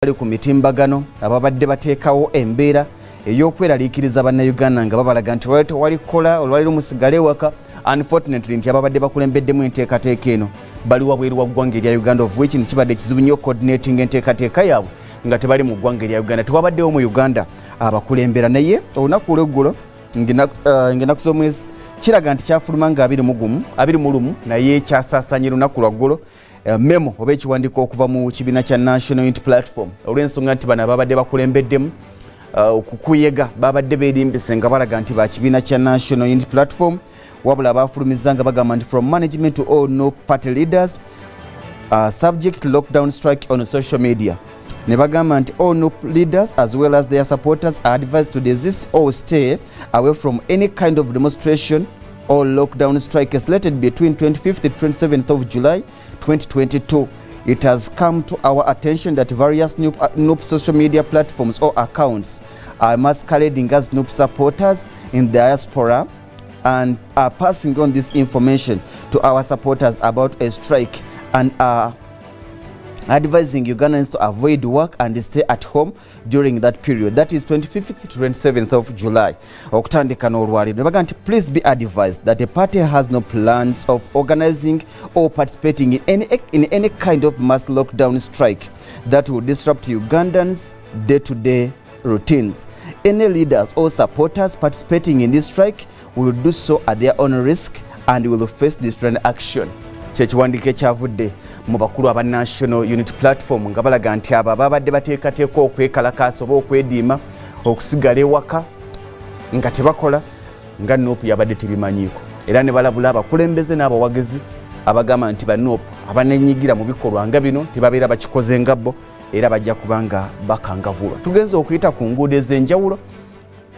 bali ku mitimbagano ababadde bateekawo embeera ey'okweraliikiriza bannayuganda nga babalaga nti olwali tewali kola olwaliro musigale waka. Unfortunately nti ababadde bakulembeddemu enteekateeka eno bali wabweru wa ggwanga erya Uganda, of which kibadde ekizibu nnyo coordinating enteekateeka yaabwe nga tebali mu ggwanga erya Uganda. Tewabaddewo mu Uganda abakulembera, naye olunaku olw'eggulo ng'ennaku z'omwezi kiraga nti kyafuluma nga 21 naye kyasaasaanya lunaku lwaggulo memo oba ekiwandiiko okuva mu kibiina kya National Unity Platform olw'ensonga nti bano ababadde bakulembeddemu okukuyega babadde beerimbise nga balaga nti ba kibiina kya National Unity Platform, wabula baafulumiza nga bagamba nti from management to all NUP party leaders subject to lockdown strike on social media. Ne bagamba nti all NUP leaders as well as their supporters are advised to desist or stay away from any kind of demonstration or lockdown strike slated between 25th to 27th of July 2022. It has come to our attention that various NUP social media platforms or accounts are masquerading as NUP supporters in diaspora and are passing on this information to our supporters about a strike and are advising Ugandans to avoid work and stay at home during that period. That is 25th to 27th of July. Okutandika n'olwaliro. Please be advised that the party has no plans of organizing or participating in any kind of mass lockdown strike that will disrupt Ugandans' day-to-day routines. Any leaders or supporters participating in this strike will do so at their own risk and will face different action. Kyekiwandiiko ekyavudde mu bakulu aba National Unity Platform nga balaga nti abo ababadde bateekateeka okwekalakaasa oba okwediima okusigala ewaka nga tebakola nga NUP yabadde tebimanyiiko, era ne balabula abakulembeze n'abawagizi abagamba nti ba NUP abanenyigira mu bikolwa nga bino tebabeera bakikoze nga bo era bajja kubanga bakangavulwa. Tugenze okuyita ku nguudo ez'enjawulo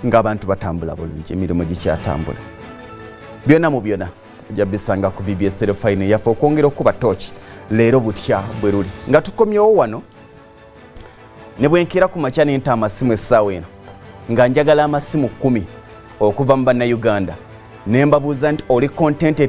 ng'abantu batambula bulungi, emirimu gikyatambula. Byonna mu byonna ojja bisanga ku BBS telefine yaffe okwongera okuba tooki leero butya bwe luli nga tukomyewo wano ne bwenkera ku makya nenta amasimu essaawa eno nga njagala amasimu 10 okuva mu bannayuganda ne mbabuuza nti oli content